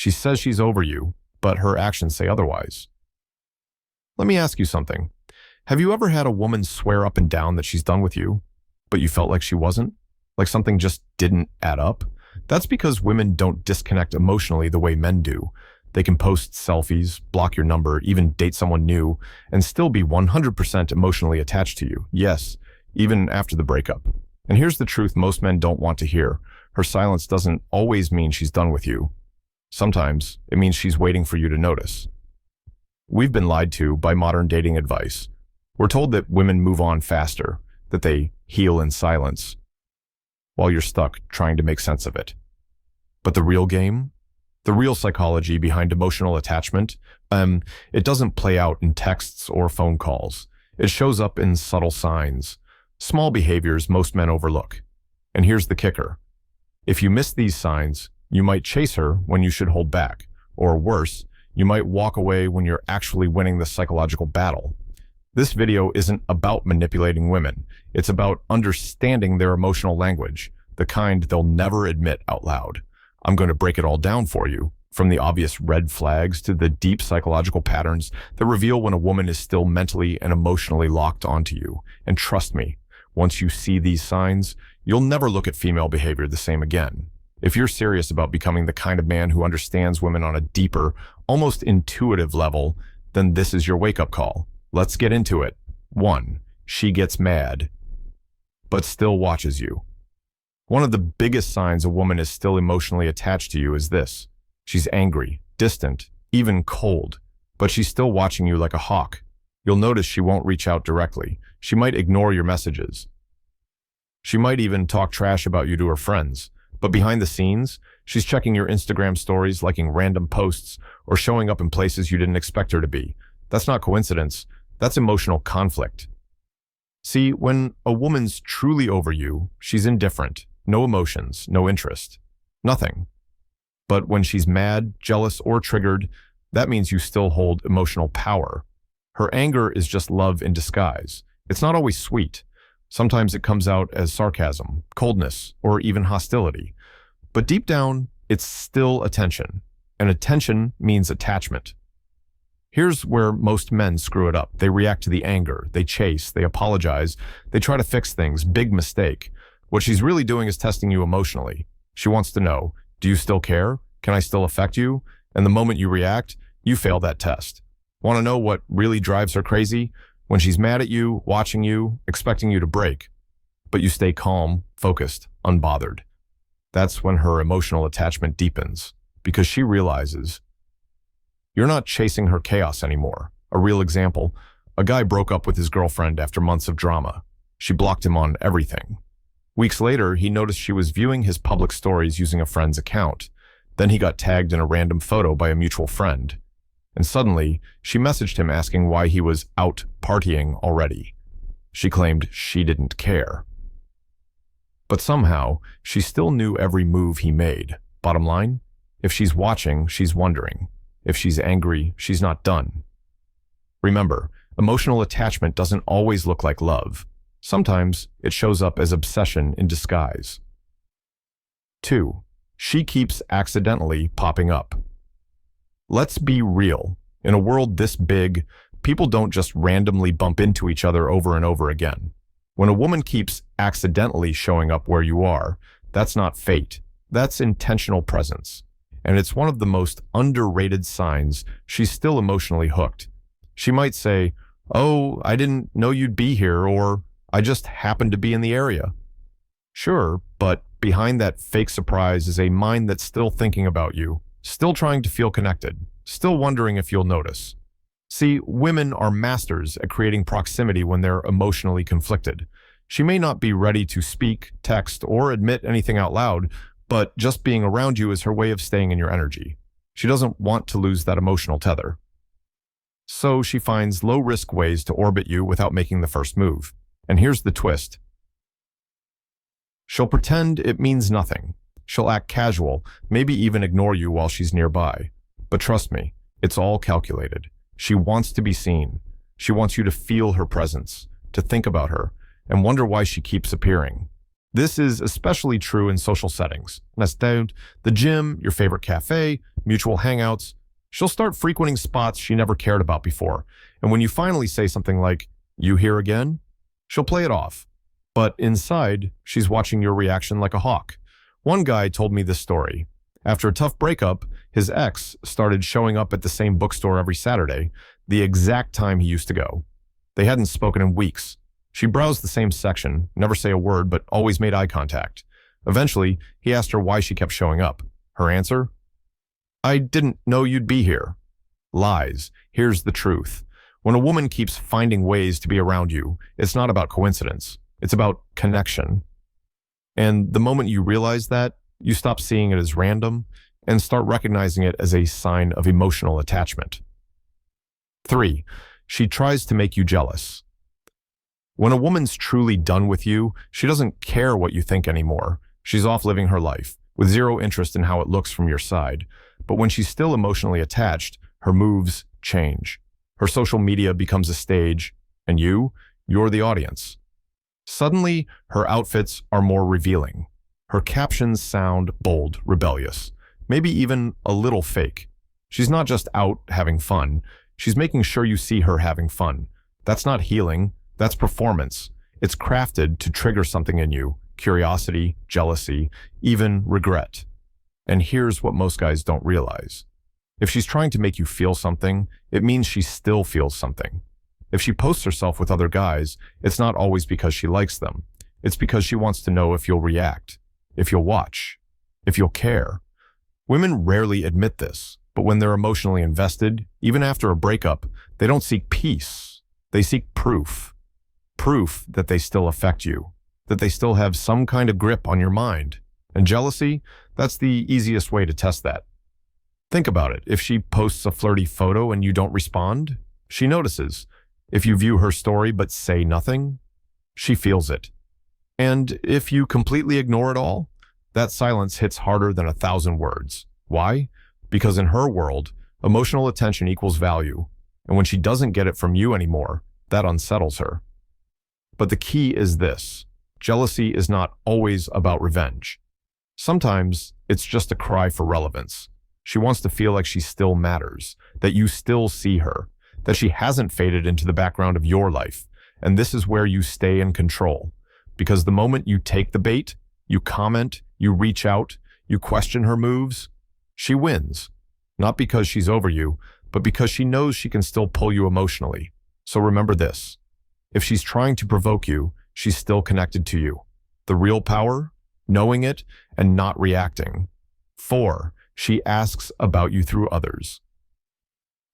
She says she's over you, but her actions say otherwise. Let me ask you something. Have you ever had a woman swear up and down that she's done with you, but you felt like she wasn't? Like something just didn't add up? That's because women don't disconnect emotionally the way men do. They can post selfies, block your number, even date someone new, and still be 100% emotionally attached to you. Yes, even after the breakup. And here's the truth most men don't want to hear. Her silence doesn't always mean she's done with you. Sometimes it means she's waiting for you to notice. We've been lied to by modern dating advice. We're told that women move on faster, that they heal in silence, while you're stuck trying to make sense of it. But the real game? The real psychology behind emotional attachment, it doesn't play out in texts or phone calls. It shows up in subtle signs, small behaviors most men overlook. And here's the kicker. If you miss these signs, you might chase her when you should hold back. Or worse, you might walk away when you're actually winning the psychological battle. This video isn't about manipulating women. It's about understanding their emotional language, the kind they'll never admit out loud. I'm going to break it all down for you, from the obvious red flags to the deep psychological patterns that reveal when a woman is still mentally and emotionally locked onto you. And trust me, once you see these signs, you'll never look at female behavior the same again. If you're serious about becoming the kind of man who understands women on a deeper, almost intuitive level, then this is your wake-up call. Let's get into it. 1. She gets mad, but still watches you. One of the biggest signs a woman is still emotionally attached to you is this. She's angry, distant, even cold, but she's still watching you like a hawk. You'll notice she won't reach out directly. She might ignore your messages. She might even talk trash about you to her friends. But behind the scenes, she's checking your Instagram stories, liking random posts, or showing up in places you didn't expect her to be. That's not coincidence. That's emotional conflict. See, when a woman's truly over you, she's indifferent. No emotions, no interest, nothing. But when she's mad, jealous, or triggered, that means you still hold emotional power. Her anger is just love in disguise. It's not always sweet. Sometimes it comes out as sarcasm, coldness, or even hostility. But deep down, it's still attention. And attention means attachment. Here's where most men screw it up. They react to the anger, they chase, they apologize, they try to fix things, big mistake. What she's really doing is testing you emotionally. She wants to know, do you still care? Can I still affect you? And the moment you react, you fail that test. Want to know what really drives her crazy? When she's mad at you, watching you, expecting you to break, but you stay calm, focused, unbothered. That's when her emotional attachment deepens, because she realizes you're not chasing her chaos anymore. A real example, a guy broke up with his girlfriend after months of drama. She blocked him on everything. Weeks later, he noticed she was viewing his public stories using a friend's account. Then he got tagged in a random photo by a mutual friend. And suddenly, she messaged him asking why he was out partying already. She claimed she didn't care. But somehow, she still knew every move he made. Bottom line, if she's watching, she's wondering. If she's angry, she's not done. Remember, emotional attachment doesn't always look like love. Sometimes it shows up as obsession in disguise. 2. She keeps accidentally popping up. Let's be real. In a world this big, people don't just randomly bump into each other over and over again. When a woman keeps accidentally showing up where you are, that's not fate. That's intentional presence. And it's one of the most underrated signs she's still emotionally hooked. She might say, "Oh, I didn't know you'd be here," or "I just happened to be in the area." Sure, but behind that fake surprise is a mind that's still thinking about you, still trying to feel connected, still wondering if you'll notice. See, women are masters at creating proximity when they're emotionally conflicted. She may not be ready to speak, text, or admit anything out loud, but just being around you is her way of staying in your energy. She doesn't want to lose that emotional tether. So she finds low-risk ways to orbit you without making the first move. And here's the twist. She'll pretend it means nothing. She'll act casual, maybe even ignore you while she's nearby. But trust me, it's all calculated. She wants to be seen. She wants you to feel her presence, to think about her, and wonder why she keeps appearing. This is especially true in social settings. The gym, your favorite cafe, mutual hangouts. She'll start frequenting spots she never cared about before. And when you finally say something like, "You here again?" she'll play it off. But inside, she's watching your reaction like a hawk. One guy told me this story. After a tough breakup, his ex started showing up at the same bookstore every Saturday, the exact time he used to go. They hadn't spoken in weeks. She browsed the same section, never say a word, but always made eye contact. Eventually, he asked her why she kept showing up. Her answer? "I didn't know you'd be here." Lies. Here's the truth. When a woman keeps finding ways to be around you, it's not about coincidence. It's about connection. And the moment you realize that, you stop seeing it as random and start recognizing it as a sign of emotional attachment. 3. She tries to make you jealous. When a woman's truly done with you, she doesn't care what you think anymore. She's off living her life, with zero interest in how it looks from your side. But when she's still emotionally attached, her moves change. Her social media becomes a stage, and you're the audience. Suddenly, her outfits are more revealing. Her captions sound bold, rebellious, maybe even a little fake. She's not just out having fun. She's making sure you see her having fun. That's not healing. That's performance. It's crafted to trigger something in you: curiosity, jealousy, even regret. And here's what most guys don't realize. If she's trying to make you feel something, it means she still feels something. If she posts herself with other guys, it's not always because she likes them. It's because she wants to know if you'll react, if you'll watch, if you'll care. Women rarely admit this, but when they're emotionally invested, even after a breakup, they don't seek peace. They seek proof. Proof that they still affect you, that they still have some kind of grip on your mind. And jealousy, that's the easiest way to test that. Think about it. If she posts a flirty photo and you don't respond, she notices. If you view her story but say nothing, she feels it. And if you completely ignore it all, that silence hits harder than 1,000 words. Why? Because in her world, emotional attention equals value. And when she doesn't get it from you anymore, that unsettles her. But the key is this: jealousy is not always about revenge. Sometimes it's just a cry for relevance. She wants to feel like she still matters, that you still see her, that she hasn't faded into the background of your life. And this is where you stay in control. Because the moment you take the bait, you comment, you reach out, you question her moves, she wins. Not because she's over you, but because she knows she can still pull you emotionally. So remember this: if she's trying to provoke you, she's still connected to you. The real power? Knowing it and not reacting. 4. She asks about you through others.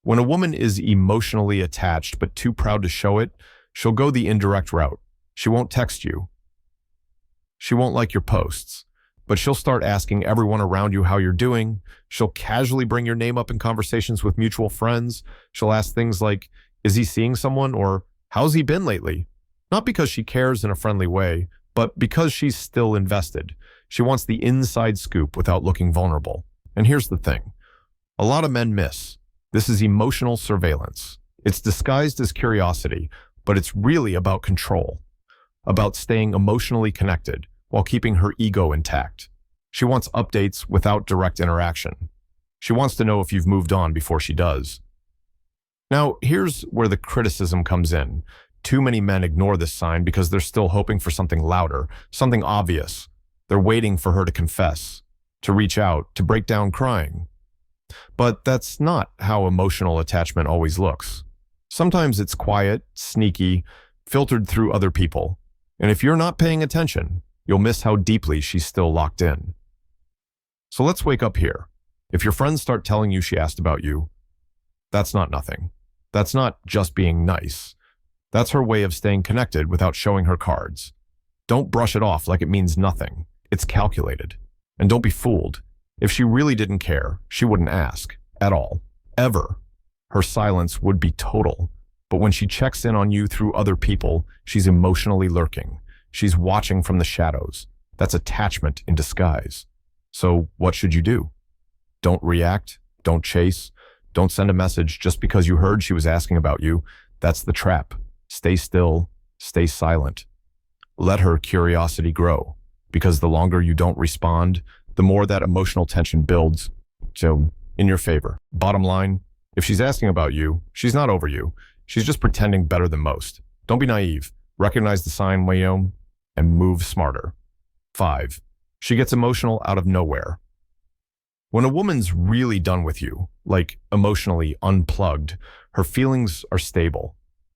When a woman is emotionally attached but too proud to show it, she'll go the indirect route. She won't text you. She won't like your posts, but she'll start asking everyone around you how you're doing. She'll casually bring your name up in conversations with mutual friends. She'll ask things like, "Is he seeing someone?" or "How's he been lately?" Not because she cares in a friendly way, but because she's still invested. She wants the inside scoop without looking vulnerable. And here's the thing: a lot of men miss. This is emotional surveillance. It's disguised as curiosity, but it's really about control, about staying emotionally connected while keeping her ego intact. She wants updates without direct interaction. She wants to know if you've moved on before she does. Now, here's where the criticism comes in. Too many men ignore this sign because they're still hoping for something louder, something obvious. They're waiting for her to confess, to reach out, to break down crying. But that's not how emotional attachment always looks. Sometimes it's quiet, sneaky, filtered through other people. And if you're not paying attention, you'll miss how deeply she's still locked in. So let's wake up here. If your friends start telling you she asked about you, that's not nothing. That's not just being nice. That's her way of staying connected without showing her cards. Don't brush it off like it means nothing. It's calculated. And don't be fooled. If she really didn't care, she wouldn't ask. At all. Ever. Her silence would be total. But when she checks in on you through other people, she's emotionally lurking. She's watching from the shadows. That's attachment in disguise. So what should you do? Don't react. Don't chase. Don't send a message just because you heard she was asking about you. That's the trap. Stay still. Stay silent. Let her curiosity grow. Because the longer you don't respond, the more that emotional tension builds. So in your favor. Bottom line, if she's asking about you, she's not over you. She's just pretending better than most. Don't be naive. Recognize the sign, Wayom, and move smarter. 5. She gets emotional out of nowhere. When a woman's really done with you, like emotionally unplugged, her feelings are stable.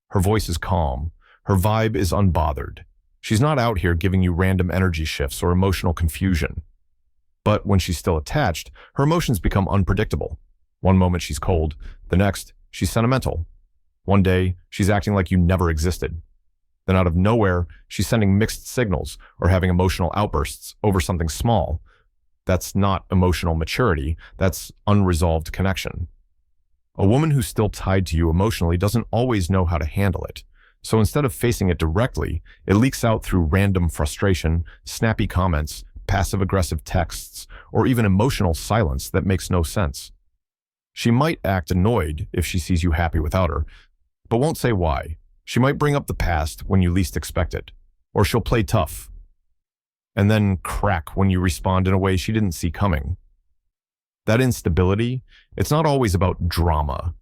Her voice is calm. Her vibe is unbothered. She's not out here giving you random energy shifts or emotional confusion. But when she's still attached, her emotions become unpredictable. One moment she's cold, the next, she's sentimental. One day, she's acting like you never existed. Then out of nowhere, she's sending mixed signals or having emotional outbursts over something small. That's not emotional maturity, that's unresolved connection. A woman who's still tied to you emotionally doesn't always know how to handle it. So instead of facing it directly, it leaks out through random frustration, snappy comments, passive-aggressive texts, or even emotional silence that makes no sense. She might act annoyed if she sees you happy without her, but won't say why. She might bring up the past when you least expect it, or she'll play tough, and then crack when you respond in a way she didn't see coming. That instability, it's not always about drama.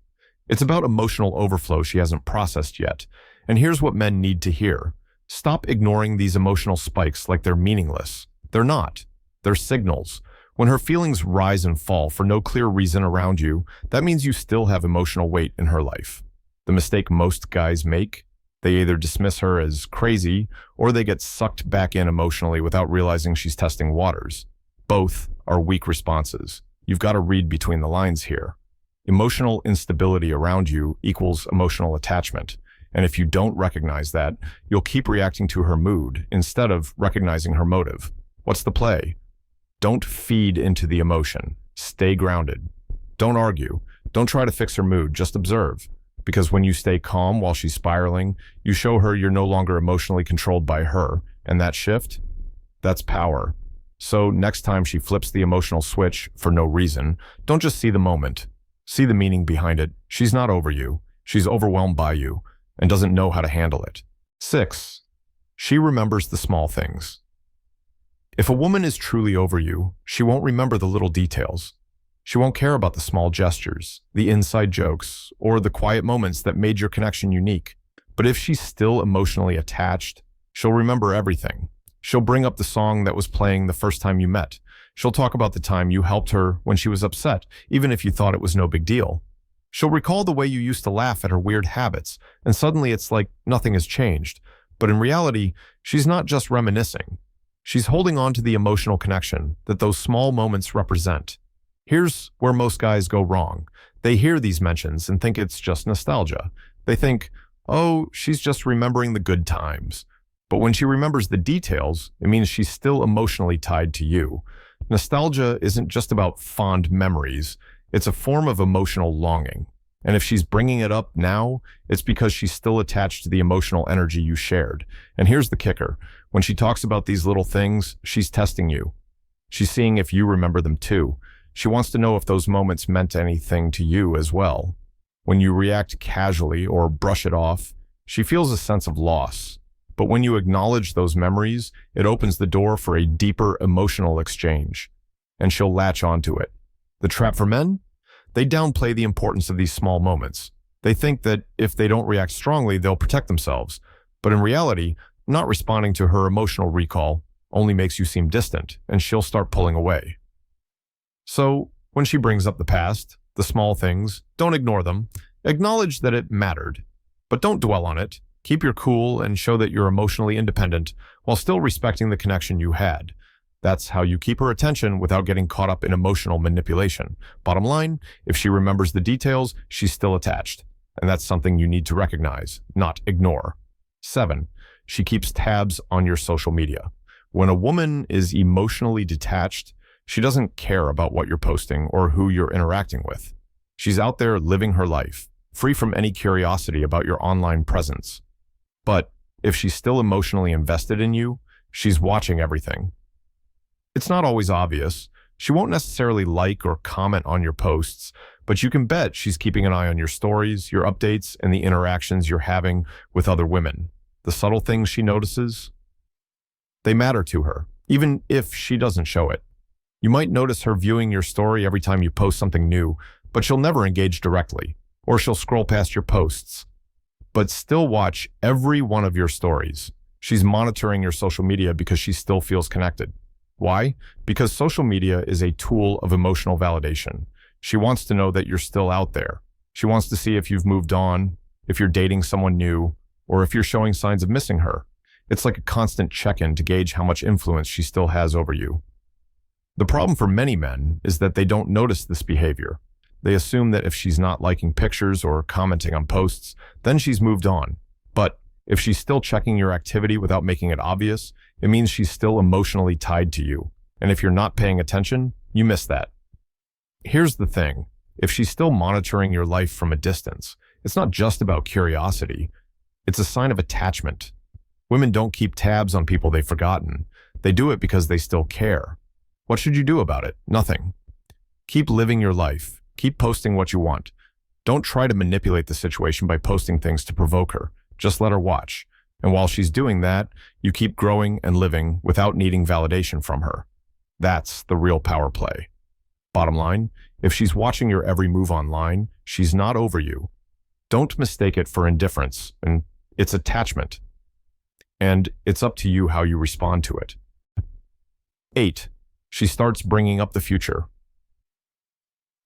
It's about emotional overflow she hasn't processed yet. And here's what men need to hear. Stop ignoring these emotional spikes like they're meaningless. They're not. They're signals. When her feelings rise and fall for no clear reason around you, that means you still have emotional weight in her life. The mistake most guys make, they either dismiss her as crazy or they get sucked back in emotionally without realizing she's testing waters. Both are weak responses. You've got to read between the lines here. Emotional instability around you equals emotional attachment. And if you don't recognize that, you'll keep reacting to her mood instead of recognizing her motive. What's the play? Don't feed into the emotion. Stay grounded. Don't argue. Don't try to fix her mood. Just observe. Because when you stay calm while she's spiraling, you show her you're no longer emotionally controlled by her. And that shift? That's power. So next time she flips the emotional switch for no reason, don't just see the moment. See the meaning behind it. She's not over you. She's overwhelmed by you and doesn't know how to handle it. 6. She remembers the small things. If a woman is truly over you, she won't remember the little details. She won't care about the small gestures, the inside jokes, or the quiet moments that made your connection unique. But if she's still emotionally attached, she'll remember everything. She'll bring up the song that was playing the first time you met. She'll talk about the time you helped her when she was upset, even if you thought it was no big deal. She'll recall the way you used to laugh at her weird habits, and suddenly it's like nothing has changed. But in reality, she's not just reminiscing. She's holding on to the emotional connection that those small moments represent. Here's where most guys go wrong. They hear these mentions and think it's just nostalgia. They think, oh, she's just remembering the good times. But when she remembers the details, it means she's still emotionally tied to you. Nostalgia isn't just about fond memories. It's a form of emotional longing. And if she's bringing it up now, it's because she's still attached to the emotional energy you shared. And here's the kicker. When she talks about these little things, she's testing you. She's seeing if you remember them too. She wants to know if those moments meant anything to you as well. When you react casually or brush it off, she feels a sense of loss. But when you acknowledge those memories, it opens the door for a deeper emotional exchange. And she'll latch onto it. The trap for men? They downplay the importance of these small moments. They think that if they don't react strongly, they'll protect themselves. But in reality, not responding to her emotional recall only makes you seem distant, and she'll start pulling away. So, when she brings up the past, the small things, don't ignore them. Acknowledge that it mattered, but don't dwell on it. Keep your cool and show that you're emotionally independent while still respecting the connection you had. That's how you keep her attention without getting caught up in emotional manipulation. Bottom line, if she remembers the details, she's still attached. And that's something you need to recognize, not ignore. 7. She keeps tabs on your social media. When a woman is emotionally detached, she doesn't care about what you're posting or who you're interacting with. She's out there living her life, free from any curiosity about your online presence. But if she's still emotionally invested in you, she's watching everything. It's not always obvious. She won't necessarily like or comment on your posts, but you can bet she's keeping an eye on your stories, your updates, and the interactions you're having with other women. The subtle things she notices, they matter to her, even if she doesn't show it. You might notice her viewing your story every time you post something new, but she'll never engage directly, or she'll scroll past your posts, but still watch every one of your stories. She's monitoring your social media because she still feels connected. Why? Because social media is a tool of emotional validation. She wants to know that you're still out there. She wants to see if you've moved on, if you're dating someone new, or if you're showing signs of missing her. It's like a constant check-in to gauge how much influence she still has over you. The problem for many men is that they don't notice this behavior. They assume that if she's not liking pictures or commenting on posts, then she's moved on. But if she's still checking your activity without making it obvious, it means she's still emotionally tied to you. And if you're not paying attention, you miss that. Here's the thing. If she's still monitoring your life from a distance, it's not just about curiosity. It's a sign of attachment. Women don't keep tabs on people they've forgotten. They do it because they still care. What should you do about it? Nothing. Keep living your life. Keep posting what you want. Don't try to manipulate the situation by posting things to provoke her. Just let her watch. And while she's doing that, you keep growing and living without needing validation from her. That's the real power play. Bottom line, if she's watching your every move online, she's not over you. Don't mistake it for indifference, and it's attachment. And it's up to you how you respond to it. 8. She starts bringing up the future.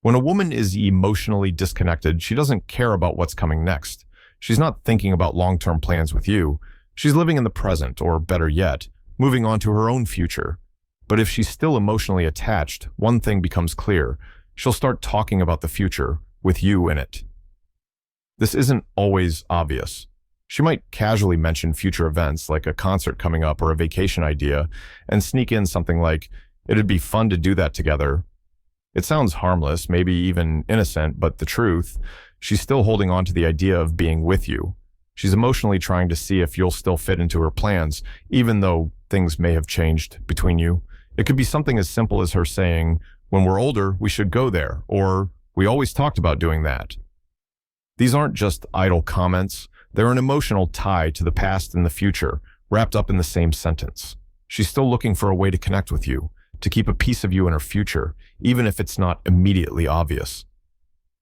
When a woman is emotionally disconnected, she doesn't care about what's coming next. She's not thinking about long-term plans with you. She's living in the present, or better yet, moving on to her own future. But if she's still emotionally attached, one thing becomes clear. She'll start talking about the future with you in it. This isn't always obvious. She might casually mention future events like a concert coming up or a vacation idea and sneak in something like, "It'd be fun to do that together." It sounds harmless, maybe even innocent, but the truth, she's still holding on to the idea of being with you. She's emotionally trying to see if you'll still fit into her plans, even though things may have changed between you. It could be something as simple as her saying, "When we're older, we should go there," or "We always talked about doing that." These aren't just idle comments. They're an emotional tie to the past and the future, wrapped up in the same sentence. She's still looking for a way to connect with you, to keep a piece of you in her future, even if it's not immediately obvious.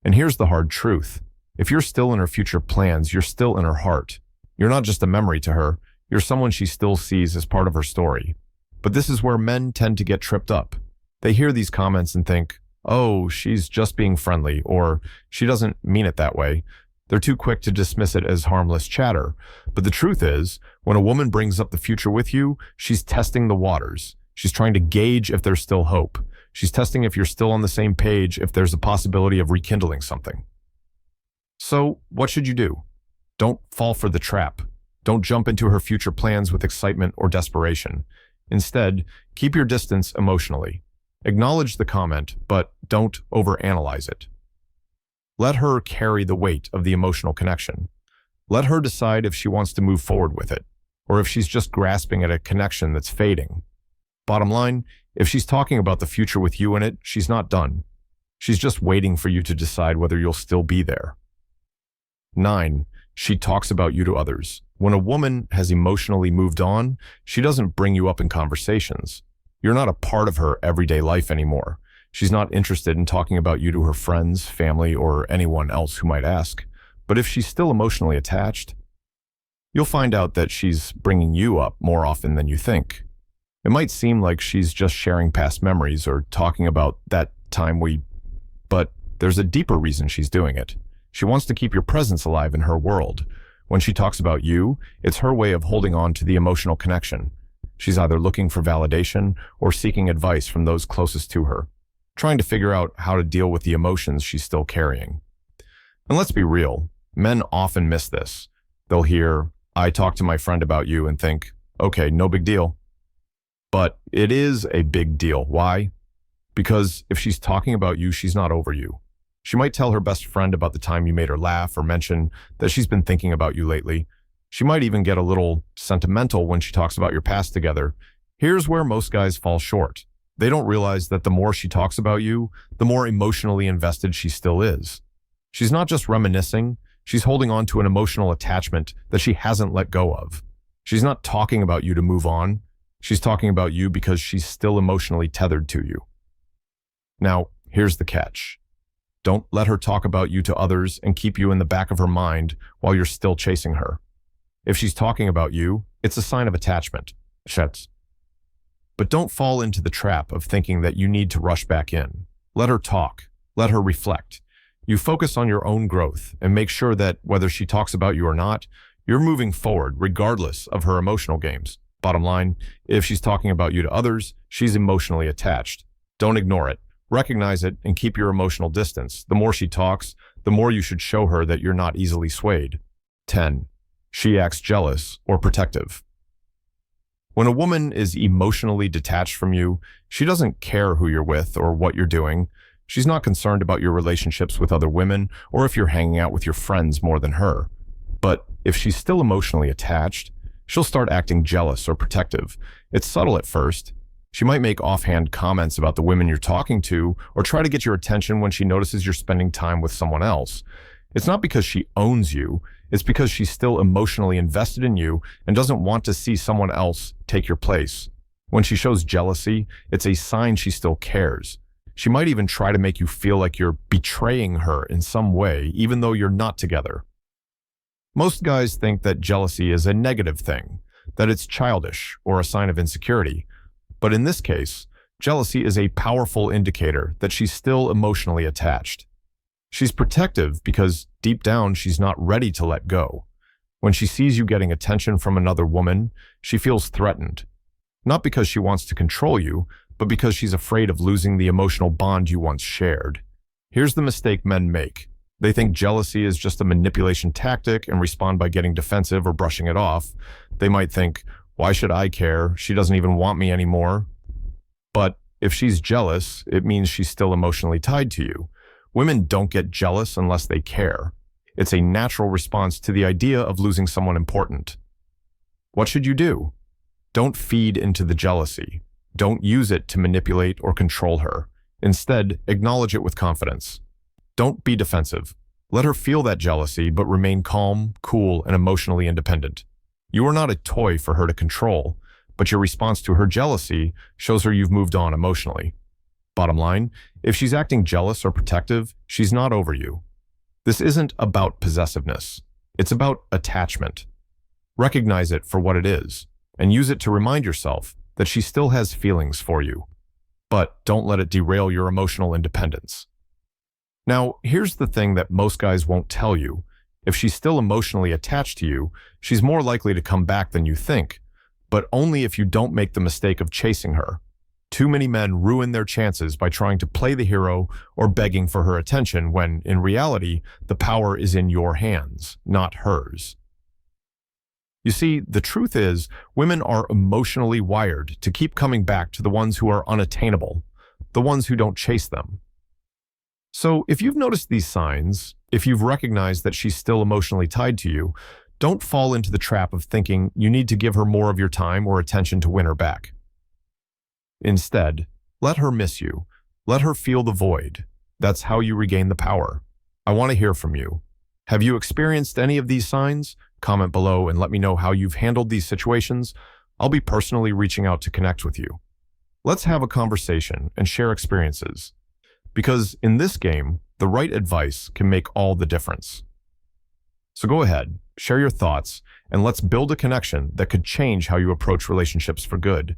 And here's the hard truth. If you're still in her future plans, you're still in her heart. You're not just a memory to her, you're someone she still sees as part of her story. But this is where men tend to get tripped up. They hear these comments and think, "Oh, she's just being friendly," or "She doesn't mean it that way." They're too quick to dismiss it as harmless chatter. But the truth is, when a woman brings up the future with you, she's testing the waters. She's trying to gauge if there's still hope. She's testing if you're still on the same page, if there's a possibility of rekindling something. So, what should you do? Don't fall for the trap. Don't jump into her future plans with excitement or desperation. Instead, keep your distance emotionally. Acknowledge the comment, but don't overanalyze it. Let her carry the weight of the emotional connection. Let her decide if she wants to move forward with it, or if she's just grasping at a connection that's fading. Bottom line, if she's talking about the future with you in it, she's not done. She's just waiting for you to decide whether you'll still be there. 9. She talks about you to others. When a woman has emotionally moved on, she doesn't bring you up in conversations. You're not a part of her everyday life anymore. She's not interested in talking about you to her friends, family, or anyone else who might ask. But if she's still emotionally attached, you'll find out that she's bringing you up more often than you think. It might seem like she's just sharing past memories or talking about that time but there's a deeper reason she's doing it. She wants to keep your presence alive in her world. When she talks about you, it's her way of holding on to the emotional connection. She's either looking for validation or seeking advice from those closest to her, trying to figure out how to deal with the emotions she's still carrying. And let's be real, men often miss this. They'll hear, "I talked to my friend about you," and think, "Okay, no big deal." But it is a big deal. Why? Because if she's talking about you, she's not over you. She might tell her best friend about the time you made her laugh or mention that she's been thinking about you lately. She might even get a little sentimental when she talks about your past together. Here's where most guys fall short. They don't realize that the more she talks about you, the more emotionally invested she still is. She's not just reminiscing, she's holding on to an emotional attachment that she hasn't let go of. She's not talking about you to move on. She's talking about you because she's still emotionally tethered to you. Now, here's the catch. Don't let her talk about you to others and keep you in the back of her mind while you're still chasing her. If she's talking about you, it's a sign of attachment. But don't fall into the trap of thinking that you need to rush back in. Let her talk. Let her reflect. You focus on your own growth and make sure that whether she talks about you or not, you're moving forward regardless of her emotional games. Bottom line, if she's talking about you to others, she's emotionally attached. Don't ignore it. Recognize it and keep your emotional distance. The more she talks, the more you should show her that you're not easily swayed. 10. She acts jealous or protective. When a woman is emotionally detached from you, she doesn't care who you're with or what you're doing. She's not concerned about your relationships with other women or if you're hanging out with your friends more than her. But if she's still emotionally attached, she'll start acting jealous or protective. It's subtle at first. She might make offhand comments about the women you're talking to or try to get your attention when she notices you're spending time with someone else. It's not because she owns you. It's because she's still emotionally invested in you and doesn't want to see someone else take your place. When she shows jealousy, it's a sign she still cares. She might even try to make you feel like you're betraying her in some way, even though you're not together. Most guys think that jealousy is a negative thing, that it's childish or a sign of insecurity. But in this case, jealousy is a powerful indicator that she's still emotionally attached. She's protective because deep down she's not ready to let go. When she sees you getting attention from another woman, she feels threatened. Not because she wants to control you, but because she's afraid of losing the emotional bond you once shared. Here's the mistake men make. They think jealousy is just a manipulation tactic and respond by getting defensive or brushing it off. They might think, why should I care? She doesn't even want me anymore. But if she's jealous, it means she's still emotionally tied to you. Women don't get jealous unless they care. It's a natural response to the idea of losing someone important. What should you do? Don't feed into the jealousy. Don't use it to manipulate or control her. Instead, acknowledge it with confidence. Don't be defensive. Let her feel that jealousy, but remain calm, cool, and emotionally independent. You are not a toy for her to control, but your response to her jealousy shows her you've moved on emotionally. Bottom line, if she's acting jealous or protective, she's not over you. This isn't about possessiveness. It's about attachment. Recognize it for what it is, and use it to remind yourself that she still has feelings for you. But don't let it derail your emotional independence. Now, here's the thing that most guys won't tell you. If she's still emotionally attached to you, she's more likely to come back than you think, but only if you don't make the mistake of chasing her. Too many men ruin their chances by trying to play the hero or begging for her attention when, in reality, the power is in your hands, not hers. You see, the truth is, women are emotionally wired to keep coming back to the ones who are unattainable, the ones who don't chase them. So if you've noticed these signs, if you've recognized that she's still emotionally tied to you, don't fall into the trap of thinking you need to give her more of your time or attention to win her back. Instead, let her miss you. Let her feel the void. That's how you regain the power. I want to hear from you. Have you experienced any of these signs? Comment below and let me know how you've handled these situations. I'll be personally reaching out to connect with you. Let's have a conversation and share experiences. Because in this game, the right advice can make all the difference. So go ahead, share your thoughts, and let's build a connection that could change how you approach relationships for good.